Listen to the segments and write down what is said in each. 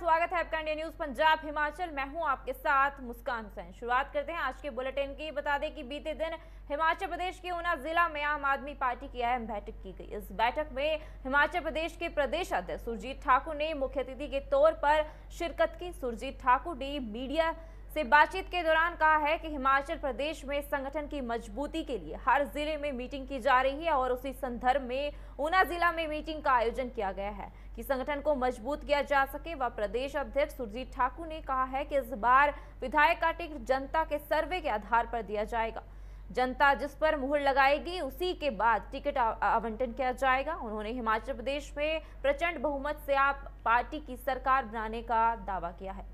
स्वागत है आपका इंडिया न्यूज पंजाब हिमाचल। मैं हूं आपके साथ मुस्कान हुसैन। शुरुआत करते हैं आज के बुलेटिन की। बता दें कि बीते दिन हिमाचल प्रदेश के ऊना जिला में आम आदमी पार्टी की अहम बैठक की गई। इस बैठक में हिमाचल प्रदेश के प्रदेश अध्यक्ष सुरजीत ठाकुर ने मुख्य अतिथि के तौर पर शिरकत की। सुरजीत ठाकुर ने मीडिया से बातचीत के दौरान कहा है कि हिमाचल प्रदेश में संगठन की मजबूती के लिए हर जिले में मीटिंग की जा रही है और उसी संदर्भ में ऊना जिला में मीटिंग का आयोजन किया गया है कि संगठन को मजबूत किया जा सके। वह प्रदेश अध्यक्ष सुरजीत ठाकुर ने कहा है कि इस बार विधायक का टिकट जनता के सर्वे के आधार पर दिया जाएगा। जनता जिस पर मुहर लगाएगी उसी के बाद टिकट आवंटन किया जाएगा। उन्होंने हिमाचल प्रदेश में प्रचंड बहुमत से आप पार्टी की सरकार बनाने का दावा किया है।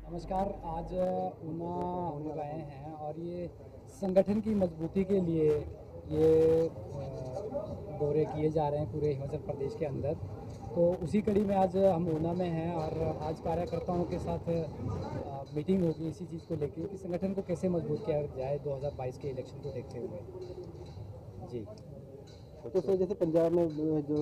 नमस्कार, आज ऊना हम आए हैं और ये संगठन की मजबूती के लिए ये दौरे किए जा रहे हैं पूरे हिमाचल प्रदेश के अंदर। तो उसी कड़ी में आज हम ऊना में हैं और आज कार्यकर्ताओं के साथ मीटिंग होगी इसी चीज़ को लेकर कि संगठन को कैसे मजबूत किया जाए 2022 के इलेक्शन को देखते हुए। जी तो सर, जैसे पंजाब में जो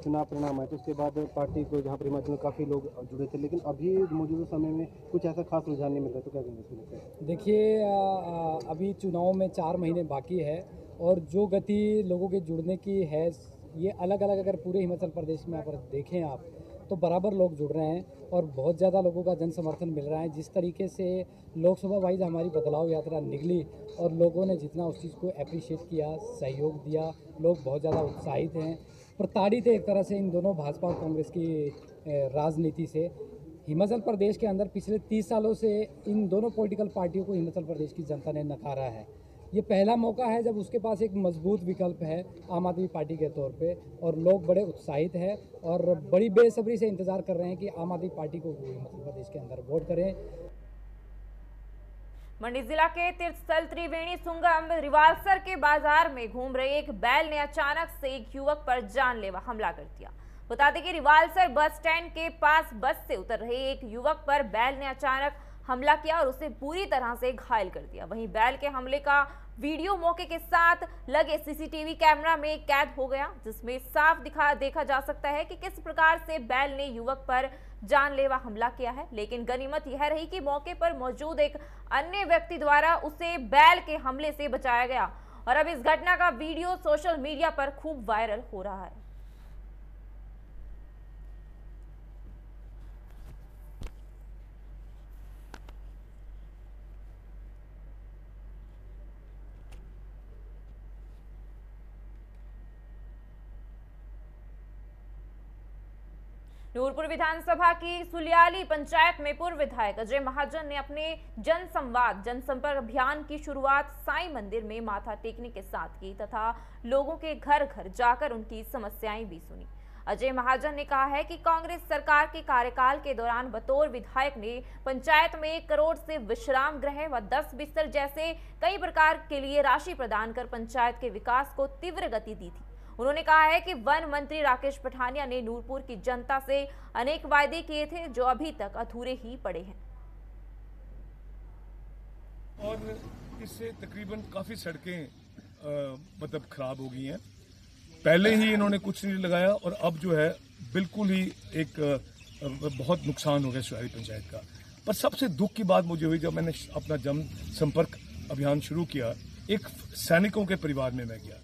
चुनाव परिणाम है तो उसके बाद पार्टी को जहाँ पर हिमाचल में काफ़ी लोग जुड़े थे, लेकिन अभी मौजूदा समय में कुछ ऐसा खास रुझान नहीं मिल रहा, तो क्या कहेंगे इसमें? देखिए, अभी चुनाव में 4 महीने बाकी है और जो गति लोगों के जुड़ने की है ये अलग अलग, अगर पूरे हिमाचल प्रदेश में अगर देखें आप तो बराबर लोग जुड़ रहे हैं और बहुत ज़्यादा लोगों का जन समर्थन मिल रहा है। जिस तरीके से लोकसभा वाइज हमारी बदलाव यात्रा निकली और लोगों ने जितना उस चीज़ को अप्रिशिएट किया, सहयोग दिया, लोग बहुत ज़्यादा उत्साहित हैं, प्रताड़ित है एक तरह से इन दोनों भाजपा और कांग्रेस की राजनीति से। हिमाचल प्रदेश के अंदर पिछले 30 सालों से इन दोनों पॉलिटिकल पार्टियों को हिमाचल प्रदेश की जनता ने नकारा है। ये पहला मौका है जब उसके पास एक मजबूत विकल्प है आम आदमी पार्टी के तौर पे और लोग बड़े उत्साहित हैं और बड़ी बेसब्री से इंतजार कर रहे हैं कि आम आदमी पार्टी को हिमाचल प्रदेश के अंदर वोट करें। मंडी जिला के तीर्थस्थल त्रिवेणी सुंगम रिवालसर के बाजार में घूम रहे एक बैल ने अचानक से एक युवक पर जानलेवा हमला कर दिया। बता दें कि रिवालसर बस स्टैंड के पास बस से उतर रहे एक युवक पर बैल ने अचानक हमला किया और उसे पूरी तरह से घायल कर दिया। वहीं बैल के हमले का वीडियो मौके के साथ लगे सीसीटीवी कैमरा में कैद हो गया, जिसमें साफ देखा जा सकता है कि किस प्रकार से बैल ने युवक पर जानलेवा हमला किया है। लेकिन गनीमत यह रही कि मौके पर मौजूद एक अन्य व्यक्ति द्वारा उसे बैल के हमले से बचाया गया और अब इस घटना का वीडियो सोशल मीडिया पर खूब वायरल हो रहा है। नूरपुर विधानसभा की सुलियाली पंचायत में पूर्व विधायक अजय महाजन ने अपने जनसंपर्क अभियान की शुरुआत साईं मंदिर में माथा टेकने के साथ की तथा लोगों के घर घर जाकर उनकी समस्याएं भी सुनी। अजय महाजन ने कहा है कि कांग्रेस सरकार के कार्यकाल के दौरान बतौर विधायक ने पंचायत में 1 करोड़ से विश्राम गृह व 10 बिस्तर जैसे कई प्रकार के लिए राशि प्रदान कर पंचायत के विकास को तीव्र गति दी थी। उन्होंने कहा है कि वन मंत्री राकेश पठानिया ने नूरपुर की जनता से अनेक वायदे किए थे जो अभी तक अधूरे ही पड़े हैं और इससे तकरीबन काफी सड़कें मतलब खराब हो गई हैं। पहले ही इन्होंने कुछ नहीं लगाया और अब जो है बिल्कुल ही एक बहुत नुकसान हो गया सुलियाली पंचायत का। पर सबसे दुख की बात मुझे हुई जब मैंने अपना जन संपर्क अभियान शुरू किया। एक सैनिकों के परिवार में मैं गया,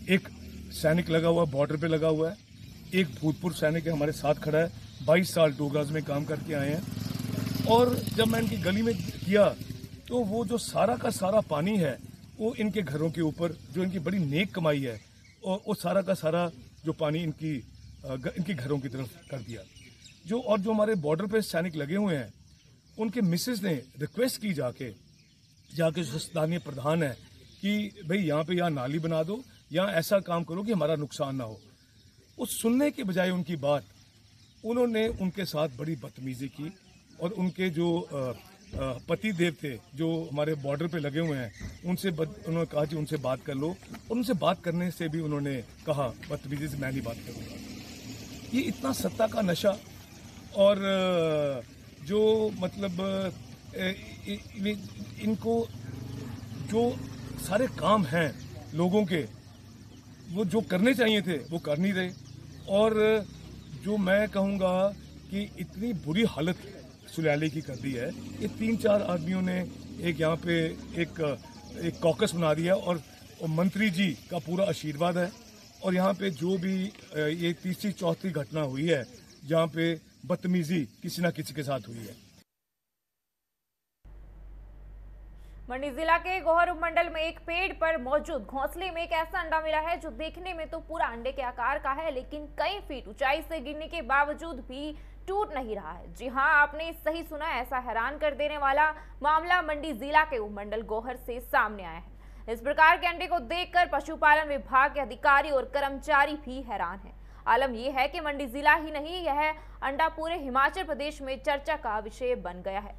एक सैनिक लगा हुआ बॉर्डर पे लगा हुआ है, एक भूतपूर्व सैनिक हमारे साथ खड़ा है, 22 साल डोगराज में काम करके आए हैं। और जब मैं इनकी गली में किया तो वो जो सारा का सारा पानी है वो इनके घरों के ऊपर, जो इनकी बड़ी नेक कमाई है, और वो सारा का सारा जो पानी इनकी घरों की तरफ कर दिया। जो हमारे बॉर्डर पे सैनिक लगे हुए हैं उनके मिसेज ने रिक्वेस्ट की जाके जो स्थानीय प्रधान है कि भाई यहाँ नाली बना दो, यहाँ ऐसा काम करो कि हमारा नुकसान ना हो। उस सुनने के बजाय उनकी बात उन्होंने उनके साथ बड़ी बदतमीजी की और उनके जो पति देव थे जो हमारे बॉर्डर पे लगे हुए हैं उन्होंने कहा कि उनसे बात कर लो, और उनसे बात करने से भी उन्होंने कहा बदतमीजी से मैं नहीं बात करूँगा। ये इतना सत्ता का नशा और जो मतलब इनको जो सारे काम हैं लोगों के वो जो करने चाहिए थे वो कर नहीं रहे। और जो मैं कहूँगा कि इतनी बुरी हालत सुलैली की कर दी है, ये 3-4 आदमियों ने एक यहाँ पे एक कॉकस बना दिया और मंत्री जी का पूरा आशीर्वाद है। और यहाँ पे जो भी ये तीसरी चौथी घटना हुई है जहाँ पे बदतमीजी किसी न किसी के साथ हुई है। मंडी जिला के गोहर उपमंडल में एक पेड़ पर मौजूद घोंसले में एक ऐसा अंडा मिला है जो देखने में तो पूरा अंडे के आकार का है, लेकिन कई फीट ऊंचाई से गिरने के बावजूद भी टूट नहीं रहा है। जी हां, आपने सही सुना, ऐसा हैरान कर देने वाला मामला मंडी जिला के उपमंडल गोहर से सामने आया है। इस प्रकार के अंडे को देखकर पशुपालन विभाग के अधिकारी और कर्मचारी भी हैरान हैं। आलम यह है कि मंडी जिला ही नहीं, यह अंडा पूरे हिमाचल प्रदेश में चर्चा का विषय बन गया है।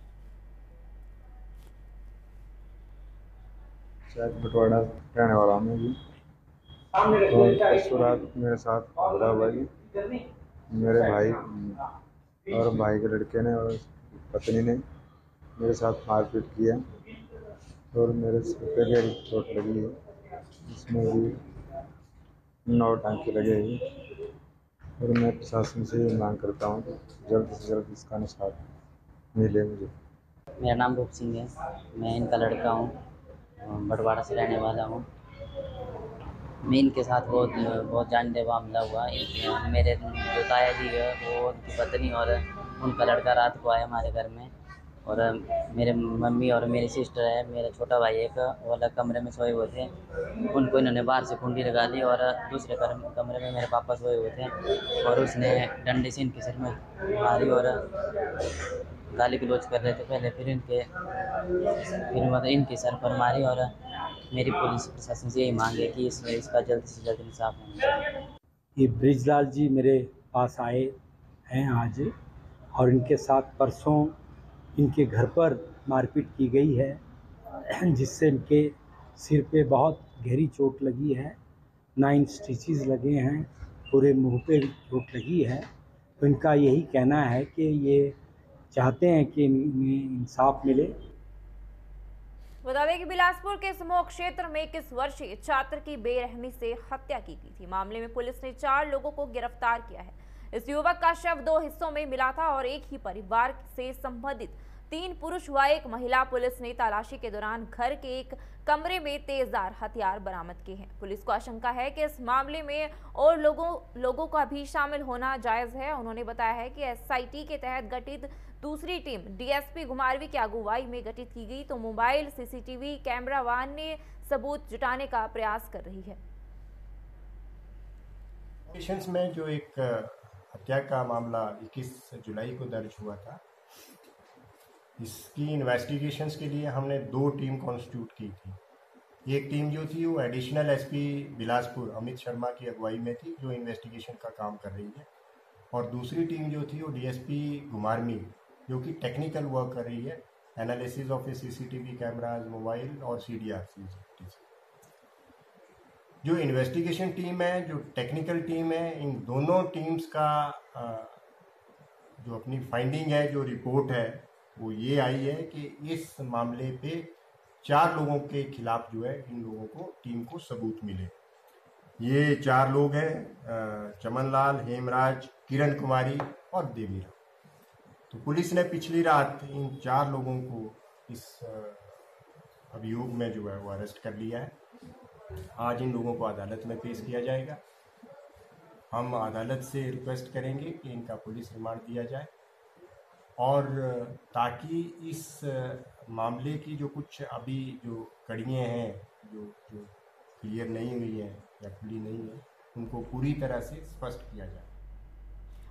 शायद बटवाड़ा रहने वाला हूँ मैं भी। तो इस रात मेरे साथ बड़ा भाई, मेरे भाई और भाई के लड़के ने और पत्नी ने मेरे साथ मारपीट की है और मेरे सिर पे गहरी चोट लगी है। इसमें भी 9 टांके लगे हैं और मैं प्रशासन से मांग करता हूँ कि जल्द से जल्द इसका इंसाफ मिले मुझे। मेरा नाम रूप सिंह है, मैं इनका लड़का हूँ, बटवाड़ा से रहने वाला हूँ। मैं इनके साथ बहुत जानलेवा हमला हुआ। मेरे जो ताया जी है वो, उनकी पत्नी और उनका लड़का रात को आया हमारे घर में, और मेरे मम्मी और मेरी सिस्टर है, मेरा छोटा भाई एक वो अलग कमरे में सोए हुए थे। उनको इन्होंने बाहर से कुंडी लगा दी और दूसरे कमरे में मेरे पापा सोए हुए थे और उसने डंडे से इनके सिर में मारी और गाली गलौज कर रहे थे पहले, फिर मतलब इनके सर पर मारी। और मेरी पुलिस प्रशासन से यही मांग है कि इसका जल्द से जल्द इंसाफ होना चाहिए। ये ब्रिजलाल जी मेरे पास आए हैं आज, और इनके साथ परसों इनके घर पर मारपीट की गई है, जिससे इनके सिर पे बहुत गहरी चोट लगी है। 9 स्टिचेस लगे हैं, पूरे मुंह पे चोट लगी है। तो इनका यही कहना है कि ये चाहते हैं कि इन्हें इंसाफ मिले। बता दें कि बिलासपुर के समूह क्षेत्र में 21 वर्षीय छात्र की बेरहमी से हत्या की गई थी। मामले में पुलिस ने 4 लोगों को गिरफ्तार किया है। इस युवक का शव 2 हिस्सों में मिला था और एक ही परिवार से संबंधित 3 पुरुष व 1 महिला। पुलिस ने तलाशी के दौरान घर के एक कमरे में तेजधार हथियार बरामद किए हैं। पुलिस को आशंका है कि इस मामले में और लोगों का भी शामिल होना जायज है। उन्होंने बताया है कि एसआईटी के तहत गठित दूसरी टीम डीएसपी घुमारवी की अगुवाई में गठित की गई, तो मोबाइल सीसीटीवी कैमरा व अन्य सबूत जुटाने का प्रयास कर रही है। में जो एक हत्या का मामला 21 जुलाई को दर्ज हुआ था, इसकी इन्वेस्टिगेशंस के लिए हमने 2 टीम कॉन्स्टिट्यूट की थी। एक टीम जो थी वो एडिशनल एसपी बिलासपुर अमित शर्मा की अगुवाई में थी, जो इन्वेस्टिगेशन का काम कर रही है, और दूसरी टीम जो थी वो डीएसपी घुमारवी, जो कि टेक्निकल वर्क कर रही है, analysis of CCTV cameras, mobile और सीडीआर। जो इन्वेस्टिगेशन टीम है, जो टेक्निकल टीम है, इन दोनों टीम्स का जो अपनी फाइंडिंग है, जो रिपोर्ट है, वो ये आई है कि इस मामले पे 4 लोगों के खिलाफ जो है इन लोगों को टीम को सबूत मिले। ये 4 लोग हैं, चमनलाल, हेमराज, किरण कुमारी और देवीराम। तो पुलिस ने पिछली रात इन 4 लोगों को इस अभियोग में जो है वो अरेस्ट कर लिया है। आज इन लोगों को अदालत में पेश किया जाएगा। हम अदालत से रिक्वेस्ट करेंगे कि इनका पुलिस रिमांड दिया जाए, और ताकि इस मामले की जो कुछ अभी जो कड़ियाँ हैं, जो क्लियर नहीं हुई हैं या खुली नहीं है, उनको पूरी तरह से स्पष्ट किया जाए।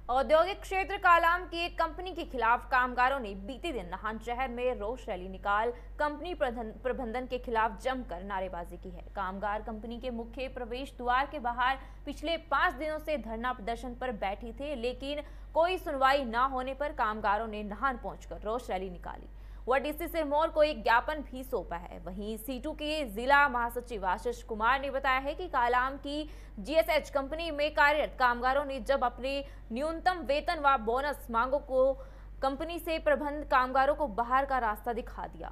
औद्योगिक क्षेत्र कालाम की एक कंपनी के खिलाफ कामगारों ने बीते दिन नाहन शहर में रोष रैली निकाल कंपनी प्रबंधन के खिलाफ जमकर नारेबाजी की है। कामगार कंपनी के मुख्य प्रवेश द्वार के बाहर पिछले 5 दिनों से धरना प्रदर्शन पर बैठे थे, लेकिन कोई सुनवाई न होने पर कामगारों ने नाहन पहुंचकर रोष रैली निकाली व डीसी सिरमौर को एक ज्ञापन भी सौंपा है। वहीं सीटू के जिला महासचिव आशीष कुमार ने बताया है कि कालाम की जीएसएच कंपनी में कार्यरत कामगारों ने जब अपने न्यूनतम वेतन व बोनस मांगों को कंपनी से प्रबंध कामगारों को बाहर का रास्ता दिखा दिया।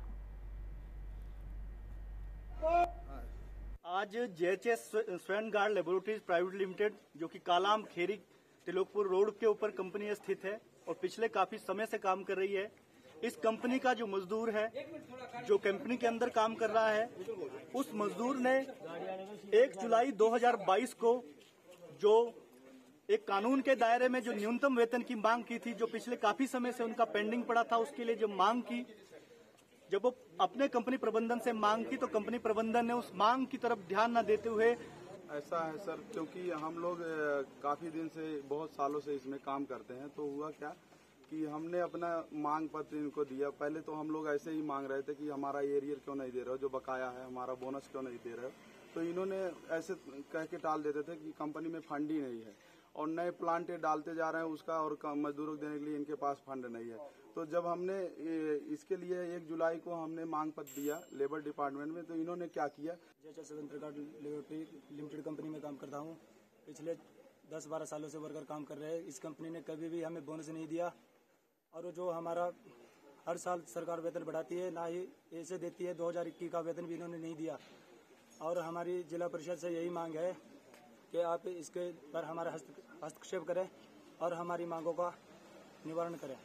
आज जेएचएस स्वेनगार्ड लेबोरेटरीज प्राइवेट लिमिटेड, जो कि कालाम खेरी तिलोकपुर रोड के ऊपर कंपनी स्थित है और पिछले काफी समय से काम कर रही है। इस कंपनी का जो मजदूर है, जो कंपनी के अंदर काम कर रहा है, उस मजदूर ने 1 जुलाई 2022 को जो एक कानून के दायरे में जो न्यूनतम वेतन की मांग की थी, जो पिछले काफी समय से उनका पेंडिंग पड़ा था, उसके लिए जो मांग की, जब वो अपने कंपनी प्रबंधन से मांग की तो कंपनी प्रबंधन ने उस मांग की तरफ ध्यान न देते हुए ऐसा है सर, क्योंकि हम लोग काफी दिन से, बहुत सालों से इसमें काम करते हैं। तो हुआ क्या कि हमने अपना मांग पत्र इनको दिया। पहले तो हम लोग ऐसे ही मांग रहे थे कि हमारा एरियर क्यों नहीं दे रहे हो, जो बकाया है, हमारा बोनस क्यों नहीं दे रहे हो। तो इन्होंने ऐसे कह के टाल देते थे कि कंपनी में फंड ही नहीं है और नए प्लांट डालते जा रहे हैं उसका, और मजदूरों को देने के लिए इनके पास फंड नहीं है। तो जब हमने इसके लिए 1 जुलाई को हमने मांग पत्र दिया लेबर डिपार्टमेंट में, तो इन्होंने क्या किया। स्वतंत्र कार्ड लिमिटेड कंपनी में काम करता हूँ। पिछले 10-12 सालों से वर्कर काम कर रहे हैं। इस कंपनी ने कभी भी हमें बोनस नहीं दिया और जो हमारा हर साल सरकार वेतन बढ़ाती है, ना ही ऐसे देती है। 2021 का वेतन भी इन्होंने नहीं दिया और हमारी जिला परिषद से यही मांग है कि आप इसके पर हमारा हस्तक्षेप करें और हमारी मांगों का निवारण करें।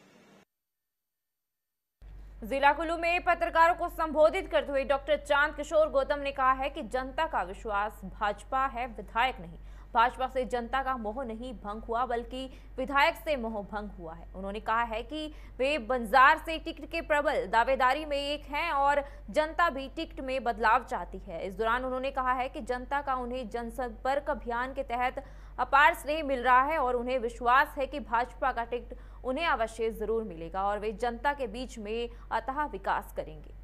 जिला कुल्लू में पत्रकारों को संबोधित करते हुए डॉक्टर चांद किशोर गौतम ने कहा है कि जनता का विश्वास भाजपा है, विधायक नहीं। भाजपा से जनता का मोह नहीं भंग हुआ, बल्कि विधायक से मोह भंग हुआ है। उन्होंने कहा है कि वे बंजार से टिकट के प्रबल दावेदारी में एक हैं और जनता भी टिकट में बदलाव चाहती है। इस दौरान उन्होंने कहा है कि जनता का उन्हें जनसंपर्क अभियान के तहत अपार स्नेह मिल रहा है और उन्हें विश्वास है कि भाजपा का टिकट उन्हें अवश्य जरूर मिलेगा और वे जनता के बीच में अथाह विकास करेंगे।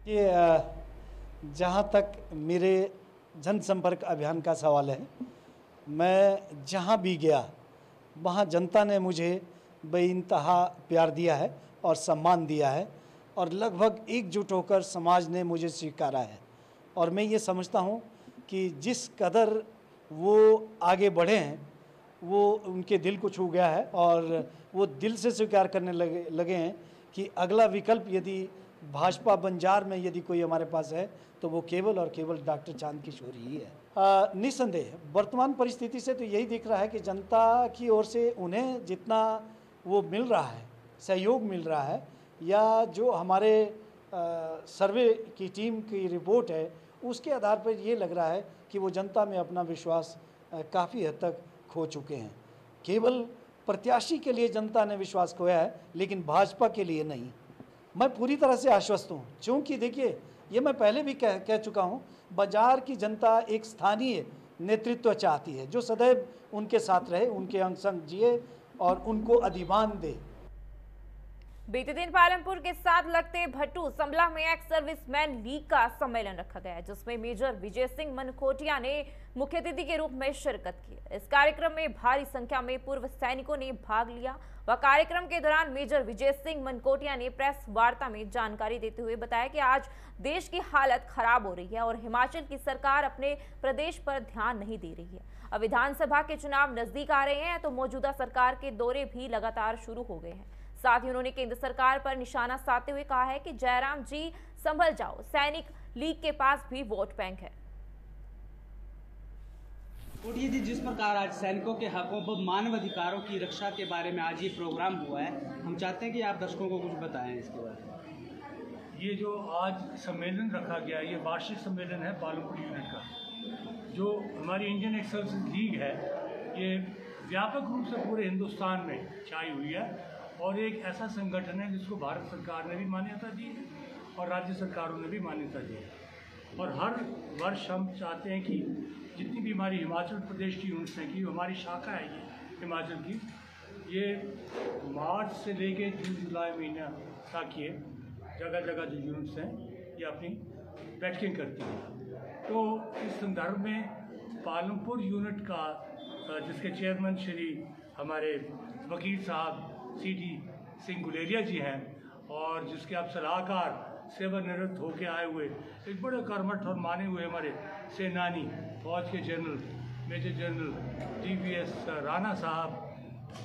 ये जहाँ तक मेरे जनसंपर्क अभियान का सवाल है, मैं जहाँ भी गया वहाँ जनता ने मुझे बेइंतहा प्यार दिया है और सम्मान दिया है और लगभग एकजुट होकर समाज ने मुझे स्वीकारा है। और मैं ये समझता हूँ कि जिस कदर वो आगे बढ़े हैं वो उनके दिल को छू गया है और वो दिल से स्वीकार करने लगे हैं कि अगला विकल्प यदि भाजपा बंजार में यदि कोई हमारे पास है तो वो केवल और केवल डॉक्टर चांद किशोर ही है। निस्संदेह वर्तमान परिस्थिति से तो यही दिख रहा है कि जनता की ओर से उन्हें जितना वो मिल रहा है, सहयोग मिल रहा है, या जो हमारे सर्वे की टीम की रिपोर्ट है उसके आधार पर ये लग रहा है कि वो जनता में अपना विश्वास काफ़ी हद तक खो चुके हैं। केवल प्रत्याशी के लिए जनता ने विश्वास खोया है, लेकिन भाजपा के लिए नहीं। मैं पूरी तरह से आश्वस्त हूँ, क्योंकि देखिए ये मैं पहले भी कह चुका हूँ, बाजार की जनता एक स्थानीय नेतृत्व चाहती है जो सदैव उनके साथ रहे, उनके अंग संग जिए और उनको अधिमान दे। बीते दिन पालमपुर के साथ लगते भट्टू संभला में एक्स सर्विसमैन लीग का सम्मेलन रखा गया, जिसमें मेजर विजय सिंह मनकोटिया ने मुख्य अतिथि के रूप में शिरकत की। इस कार्यक्रम में भारी संख्या में पूर्व सैनिकों ने भाग लिया व कार्यक्रम के दौरान मेजर विजय सिंह मनकोटिया ने प्रेस वार्ता में जानकारी देते हुए बताया कि आज देश की हालत खराब हो रही है और हिमाचल की सरकार अपने प्रदेश पर ध्यान नहीं दे रही है। अब विधानसभा के चुनाव नजदीक आ रहे हैं तो मौजूदा सरकार के दौरे भी लगातार शुरू हो गए हैं। साथ ही उन्होंने केंद्र सरकार पर निशाना साधते हुए कहा है कि जयराम जी संभल जाओ, सैनिक लीग के पास भी वोट बैंक है। कोटिया जी, जिस प्रकार आज सैनिकों के हकों व मानव अधिकारों की रक्षा के बारे में आज ये प्रोग्राम हुआ है, हम चाहते हैं कि आप दर्शकों को कुछ बताएं इसके बारे में। ये जो आज सम्मेलन रखा गया, ये वार्षिक सम्मेलन है पालमपुर यूनिट का। जो हमारी इंडियन एक्स सर्विस लीग है, ये व्यापक रूप से पूरे हिंदुस्तान में छाई हुई है और एक ऐसा संगठन है जिसको भारत सरकार ने भी मान्यता दी है और राज्य सरकारों ने भी मान्यता दी है। और हर वर्ष हम चाहते हैं कि जितनी भी हमारी हिमाचल प्रदेश की यूनिट्स हैं, कि हमारी शाखा है ये हिमाचल की, ये मार्च से लेके जून जुलाई महीना तक ये जगह जगह जो यूनिट्स हैं ये अपनी बैठकें करती हैं। तो इस संदर्भ में पालमपुर यूनिट का जिसके चेयरमैन श्री हमारे वकील साहब सीटी सिंह गुलेरिया जी हैं और जिसके आप सलाहकार सेवानिवृत्त होकर आए हुए एक बड़े कर्मठ और माने हुए हमारे सेनानी फौज के general major general DVS Rana साहब,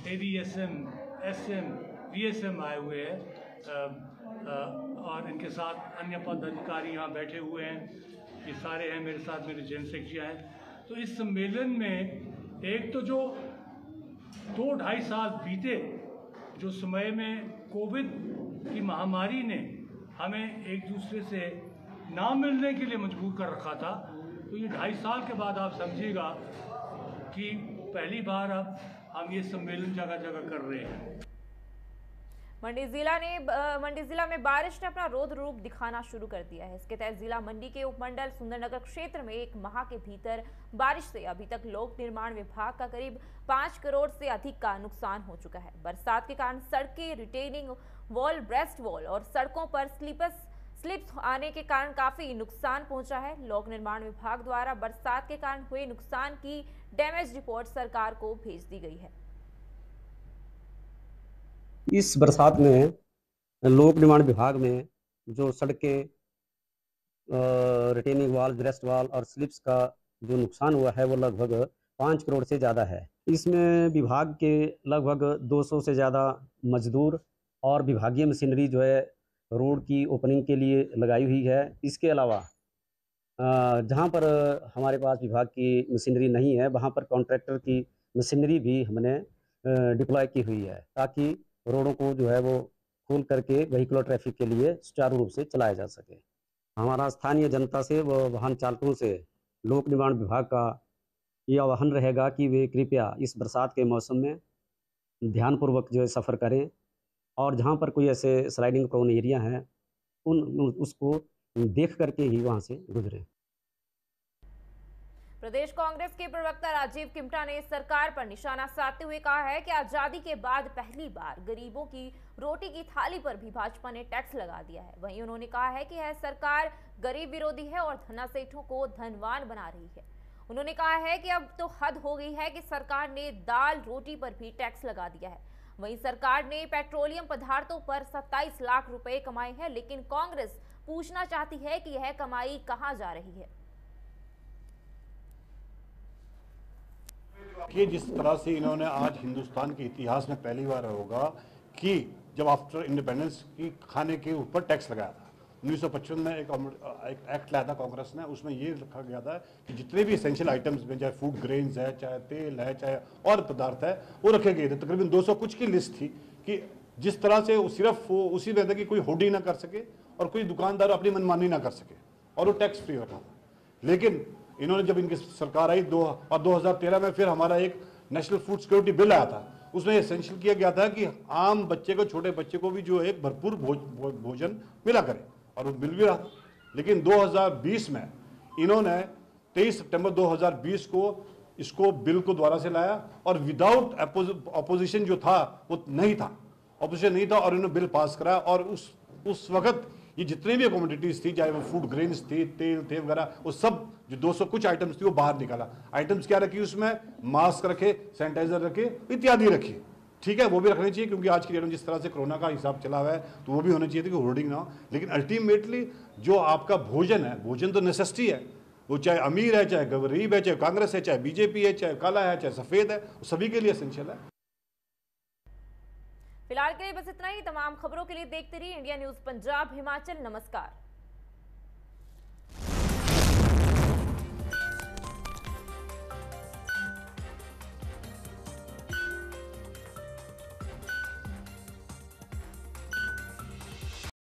AVSM, SM, VSM आए हुए हैं और इनके साथ अन्य पदाधिकारी यहाँ बैठे हुए हैं। ये सारे हैं मेरे साथ, मेरे जनरल सेक्रेटरी हैं। तो इस सम्मेलन में एक तो जो 2-2.5 साल बीते, जो समय में कोविड की महामारी ने हमें एक दूसरे से ना मिलने के लिए मजबूर कर रखा था, तो ये 2.5 साल के बाद आप समझिएगा कि पहली बार अब हम ये सम्मेलन जगह जगह कर रहे हैं। मंडी जिला में बारिश ने अपना रौद्र रूप दिखाना शुरू कर दिया है। इसके तहत जिला मंडी के उपमंडल सुंदरनगर क्षेत्र में 1 माह के भीतर बारिश से अभी तक लोक निर्माण विभाग का करीब 5 करोड़ से अधिक का नुकसान हो चुका है। बरसात के कारण सड़कें, रिटेनिंग वॉल, ब्रेस्ट वॉल और सड़कों पर स्लिप्स आने के कारण काफी नुकसान पहुंचा है। लोक निर्माण विभाग द्वारा बरसात के कारण हुए नुकसान की डैमेज रिपोर्ट सरकार को भेज दी गई है। इस बरसात में लोक निर्माण विभाग में जो सड़कें, रिटेनिंग वॉल, ब्रेस्ट वॉल और स्लिप्स का जो नुकसान हुआ है वो लगभग 5 करोड़ से ज़्यादा है। इसमें विभाग के लगभग 200 से ज़्यादा मजदूर और विभागीय मशीनरी जो है रोड की ओपनिंग के लिए लगाई हुई है। इसके अलावा जहाँ पर हमारे पास विभाग की मशीनरी नहीं है, वहाँ पर कॉन्ट्रैक्टर की मशीनरी भी हमने डिप्लॉय की हुई है, ताकि रोडों को जो है वो खोल करके व्हीकुलर ट्रैफिक के लिए सुचारू रूप से चलाया जा सके। हमारा स्थानीय जनता से व वाहन चालकों से लोक निर्माण विभाग का ये आह्वान रहेगा कि वे कृपया इस बरसात के मौसम में ध्यानपूर्वक जो है सफ़र करें, और जहाँ पर कोई ऐसे स्लाइडिंग प्रोन एरिया हैं उसको देख करके ही वहाँ से गुजरें। प्रदेश कांग्रेस के प्रवक्ता राजीव किमटा ने सरकार पर निशाना साधते हुए कहा है कि आजादी के बाद पहली बार गरीबों की रोटी की थाली पर भी भाजपा ने टैक्स लगा दिया है। वहीं उन्होंने कहा है कि यह सरकार गरीब विरोधी है और धनासेठों को धनवान बना रही है। उन्होंने कहा है कि अब तो हद हो गई है कि सरकार ने दाल रोटी पर भी टैक्स लगा दिया है। वहीं सरकार ने पेट्रोलियम पदार्थों पर 27 लाख रुपए कमाए हैं, लेकिन कांग्रेस पूछना चाहती है कि यह कमाई कहां जा रही है। कि जिस तरह से इन्होंने आज हिंदुस्तान के इतिहास में पहली बार होगा कि जब आफ्टर इंडिपेंडेंस की खाने के ऊपर टैक्स लगाया था। 1955 में एक एक्ट लाया था कांग्रेस ने, उसमें ये रखा गया था कि जितने भी एसेंशियल आइटम्स में, चाहे फूड ग्रेन्स है, चाहे तेल है, चाहे और पदार्थ है, वो रखे गए थे। तकरीबन 200 कुछ की लिस्ट थी कि जिस तरह से वो सिर्फ वो उसी वजह कि कोई होर्डिंग ना कर सके और कोई दुकानदार अपनी मनमानी ना कर सके, और वो टैक्स फ्री रखा था। लेकिन इन्होंने जब इनकी सरकार आई 2013 में, फिर हमारा एक नेशनल फूड सिक्योरिटी बिल आया था, उसमें एसेंशियल किया गया था कि आम बच्चे को, छोटे बच्चे को भी जो है भरपूर भोजन मिला करे, और वो मिल भी रहा था। लेकिन 2020 में इन्होंने 23 सितंबर 2020 को इसको बिल को दोबारा से लाया, और विदाउट अपोजिशन जो था वो नहीं था, अपोजिशन नहीं था, और इन्होंने बिल पास कराया। और उस वक्त ये जितने भी कमोडिटीज थी, चाहे वो फूड ग्रेन्स थी, तेल थे वगैरह, वो सब जो 200 कुछ आइटम्स थी वो बाहर निकाला। आइटम्स क्या रखी उसमें? मास्क रखे, सैनिटाइजर रखे, इत्यादि रखी। ठीक है, वो भी रखनी चाहिए, क्योंकि आज की डेट में जिस तरह से कोरोना का हिसाब चला हुआ है, तो वो भी होना चाहिए था कि होर्डिंग ना हो। लेकिन अल्टीमेटली जो आपका भोजन है, भोजन तो नेसेसिटी है, वो चाहे अमीर है, चाहे गरीब है, चाहे कांग्रेस है, चाहे बीजेपी है, चाहे काला है, चाहे सफेद है, सभी के लिए एसेंशियल है। फिलहाल के लिए बस इतना ही। तमाम खबरों के लिए देखते रहिए इंडिया न्यूज पंजाब हिमाचल। नमस्कार।